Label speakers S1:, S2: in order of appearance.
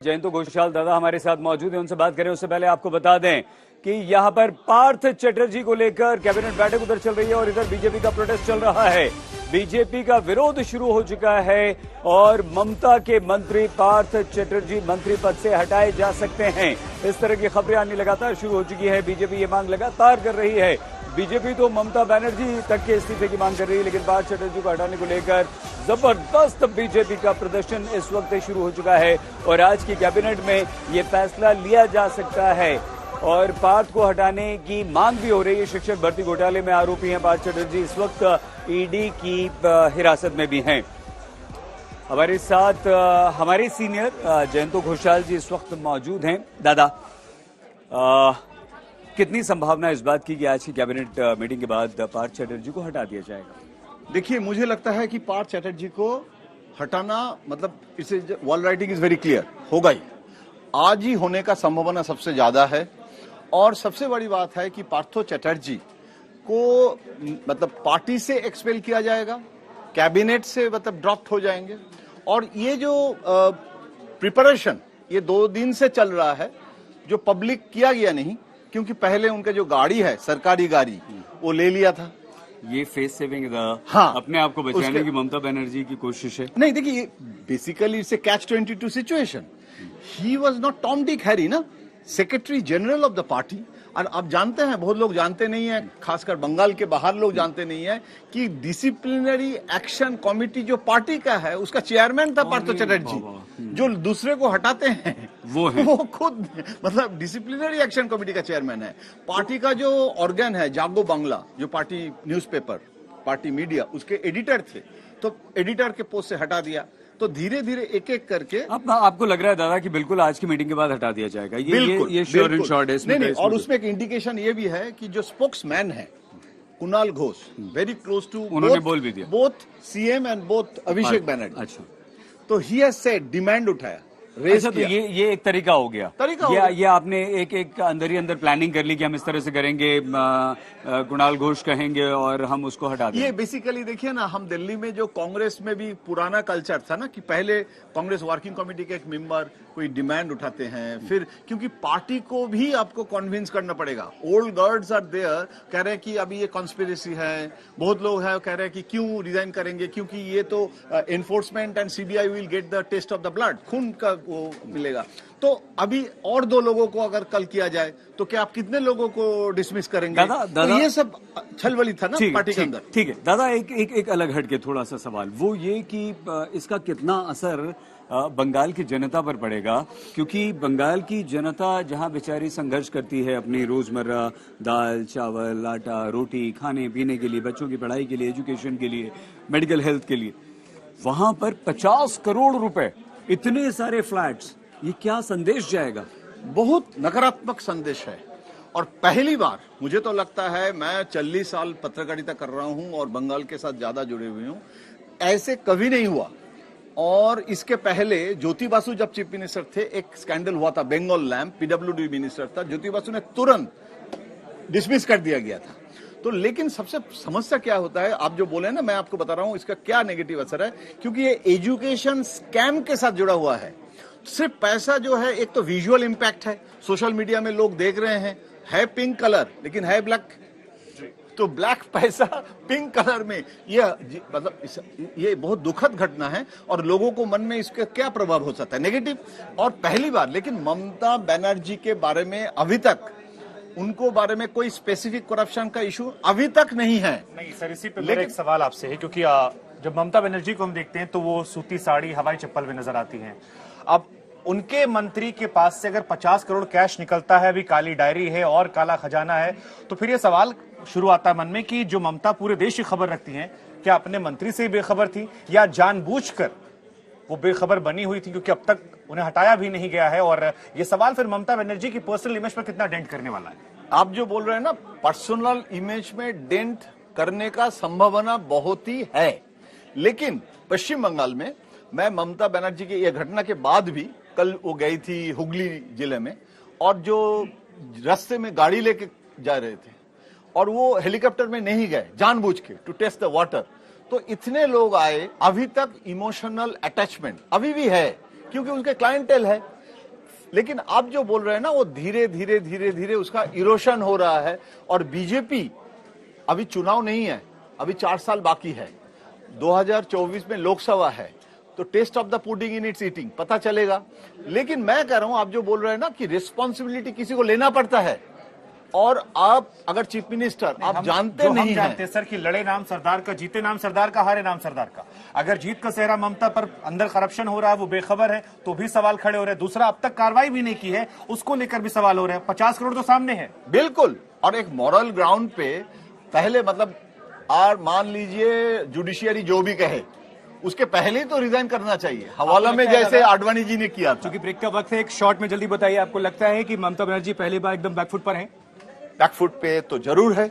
S1: जयंतो घोषाल दादा हमारे साथ मौजूद हैं, उनसे बात करें उससे पहले आपको बता दें कि यहां पर पार्थ चटर्जी को लेकर कैबिनेट बैठक उधर चल रही है और इधर बीजेपी का प्रोटेस्ट चल रहा है। बीजेपी का विरोध शुरू हो चुका है और ममता के मंत्री पार्थ चटर्जी मंत्री पद से हटाए जा सकते हैं, इस तरह की खबरें आनी लगातार शुरू हो चुकी है। बीजेपी ये मांग लगातार कर रही है। बीजेपी तो ममता बनर्जी तक के इस्तीफे की मांग कर रही है, लेकिन पार्थ चटर्जी को हटाने को लेकर जबरदस्त बीजेपी का प्रदर्शन इस वक्त शुरू हो चुका है और आज की कैबिनेट में ये फैसला लिया जा सकता है और पार्थ को हटाने की मांग भी हो रही है। शिक्षक भर्ती घोटाले में आरोपी हैं पार्थ चटर्जी, इस वक्त ईडी की हिरासत में भी हैं। हमारे साथ हमारे सीनियर जयंतो घोषाल जी इस वक्त मौजूद हैं। दादा, कितनी संभावना इस बात की कि आज की कैबिनेट मीटिंग के बाद पार्थ चटर्जी को हटा दिया जाएगा?
S2: देखिए, मुझे लगता है कि पार्थ चटर्जी को हटाना मतलब इसे wall writing is very clear, होगा ही, आज ही होने का संभावना सबसे ज्यादा है। और सबसे बड़ी बात है कि पार्थो चटर्जी को मतलब पार्टी से एक्सपेल किया जाएगा, कैबिनेट से मतलब ड्रॉप हो जाएंगे। और ये जो प्रिपरेशन ये 2 दिन से चल रहा है, जो पब्लिक किया गया नहीं, क्योंकि पहले उनका जो गाड़ी है सरकारी गाड़ी वो ले लिया था।
S1: ये फेस सेविंग
S2: हाँ,
S1: अपने आप को बचाने की ममता बनर्जी की कोशिश है।
S2: नहीं, देखिए, basically it's a catch 22 situation. He was not Tom Dick Harry ना, secretary general of the party. और आप जानते हैं, बहुत लोग जानते नहीं है, खासकर बंगाल के बाहर लोग जानते नहीं है कि डिसिप्लिनरी एक्शन कमेटी जो पार्टी का है उसका चेयरमैन था पार्थो चटर्जी। जो दूसरे को हटाते हैं वो खुद मतलब डिसिप्लिनरी एक्शन कमेटी का चेयरमैन है। पार्टी का जो ऑर्गन है जागो बांग्ला, जो पार्टी न्यूज़पेपर, पार्टी मीडिया, उसके एडिटर थे, तो एडिटर के पोस्ट से हटा दिया। तो धीरे धीरे एक एक करके
S1: आपको लग रहा है दादा कि बिल्कुल आज की मीटिंग के बाद हटा दिया जाएगा? ये श्योर एंड शॉर्ट है इसमें?
S2: नहीं, और उसमें एक इंडिकेशन ये भी है कि जो स्पोक्समैन है Kunal Ghosh, very close to,
S1: उन्होंने बोल भी दिया
S2: both CM and both Abhishek Banerjee.
S1: अच्छा,
S2: तो ही हैज सेड, डिमांड उठाया,
S1: अच्छा, तो ये एक तरीका हो गया। ये आपने एक अंदर ही अंदर प्लानिंग कर ली कि हम इस तरह से करेंगे, कुणाल घोष कहेंगे और हम उसको हटा देंगे।
S2: ये बेसिकली देखिए ना, हम दिल्ली में जो कांग्रेस में भी पुराना कल्चर था ना कि पहले कांग्रेस वर्किंग कमेटी के एक मेंबर कोई डिमांड उठाते हैं, फिर क्योंकि पार्टी को भी आपको कन्विंस करना पड़ेगा। ओल्ड गार्ड्स आर देयर, कह रहे हैं कि अभी ये कॉन्स्पिरेसी है, बहुत लोग हैं कह रहे हैं कि क्यों रिजाइन करेंगे, क्योंकि ये तो enforcement and CBI will get the test of the blood, खून का वो मिलेगा। तो अभी और 2 लोगों को अगर कल किया जाए तो क्या आप कितने लोगों को डिसमिस करेंगे?
S1: दादा,
S2: तो ये सब छलबली था ना पार्टी के अंदर।
S1: ठीक है दादा, एक अलग हटके थोड़ा सा सवाल वो ये कि इसका कितना असर बंगाल की जनता पर पड़ेगा, क्योंकि बंगाल की जनता जहां बेचारी संघर्ष करती है अपनी रोजमर्रा दाल चावल आटा रोटी खाने पीने के लिए, बच्चों की पढ़ाई के लिए, एजुकेशन के लिए, मेडिकल हेल्थ के लिए, वहां पर 50 करोड़ रुपए, इतने सारे फ्लैट्स, ये क्या संदेश जाएगा?
S2: बहुत नकारात्मक संदेश है। और पहली बार मुझे तो लगता है, मैं 40 साल पत्रकारिता कर रहा हूं और बंगाल के साथ ज्यादा जुड़े हुए हूं, ऐसे कभी नहीं हुआ। और इसके पहले ज्योति बासु जब चीफ मिनिस्टर थे, एक स्कैंडल हुआ था, बंगाल लैंप, पीडब्ल्यूडी मिनिस्टर था, ज्योति बासु ने तुरंत डिसमिस कर दिया गया था। तो लेकिन सबसे समस्या क्या होता है, आप जो बोले ना, मैं आपको बता रहा हूं इसका क्या नेगेटिव असर है, क्योंकि ये एजुकेशन स्कैम के साथ जुड़ा हुआ है। सिर्फ पैसा जो है, एक तो विजुअल इंपैक्ट है, सोशल मीडिया में लोग देख रहे हैं, है पिंक कलर लेकिन है ब्लैक, तो ब्लैक पैसा पिंक कलर में, ये मतलब ये बहुत दुखद घटना है। और लोगों को मन में इसका क्या प्रभाव हो सकता है? नेगेटिव। और पहली बार, लेकिन ममता बनर्जी के बारे में अभी तक, उनको बारे में कोई स्पेसिफिक करप्शन का इशू अभी तक नहीं है।
S3: नहीं सर, इसी पे मेरा एक सवाल आपसे है, क्योंकि जब ममता बनर्जी को हम देखते हैं तो वो सूती साड़ी हवाई चप्पल में नजर आती हैं। अब उनके मंत्री के पास से अगर 50 करोड़ कैश निकलता है, अभी काली डायरी है और काला खजाना है, तो फिर ये सवाल शुरू आता है मन में कि जो ममता पूरे देश की खबर रखती हैं, क्या अपने मंत्री से बेखबर थी या जानबूझकर वो बेखबर बनी हुई थी, क्योंकि अब तक उन्हें हटाया भी नहीं गया है? और ये सवाल फिर ममता बनर्जी की पर्सनल इमेज पर कितना डेंट करने वाला है?
S2: आप जो बोल रहे हैं ना, पर्सनल इमेज में डेंट करने का संभावना बहुत ही है। लेकिन पश्चिम बंगाल में, मैं ममता बनर्जी की यह घटना के बाद भी, कल वो गई थी हुगली जिले में, और जो रास्ते में गाड़ी लेके जा रहे थे और वो हेलीकॉप्टर में नहीं गए जानबूझ के, टू टेस्ट द वाटर, तो इतने लोग आए। अभी तक इमोशनल अटैचमेंट अभी भी है, क्योंकि उनके क्लाइंटेल है। लेकिन आप जो बोल रहे हैं ना वो धीरे धीरे उसका इरोशन हो रहा है। और बीजेपी, अभी चुनाव नहीं है, अभी 4 साल बाकी है, 2024 में लोकसभा है, तो test of the pudding in its eating पता चलेगा। लेकिन मैं कह रहा हूं, आप जो बोल रहे हैं ना कि रिस्पॉन्सिबिलिटी किसी को लेना पड़ता है, और आप अगर चीफ मिनिस्टर आप जानते नहीं
S3: हम जानते हैं सर कि लड़े नाम सरदार का, जीते नाम सरदार का, हारे नाम सरदार का। अगर जीत का सेहरा ममता पर अंदर करप्शन हो रहा है, वो बेखबर है, तो भी सवाल खड़े हो रहे हैं। दूसरा, अब तक कार्रवाई भी नहीं की है, उसको लेकर भी सवाल हो रहे हैं। 50 करोड़ तो सामने है।
S2: बिल्कुल, और एक मॉरल ग्राउंड पे पहले, मतलब मान लीजिए जुडिशियरी जो भी कहे, उसके पहले ही तो रिजाइन करना चाहिए, हवाला में जैसे आडवाणी जी ने किया था।
S4: क्योंकि ब्रेक का वक्त है, एक शॉर्ट में जल्दी बताइए, आपको लगता है कि ममता बनर्जी पहली बार एकदम बैकफुट पर हैं?
S2: बैकफुट पे तो जरूर है।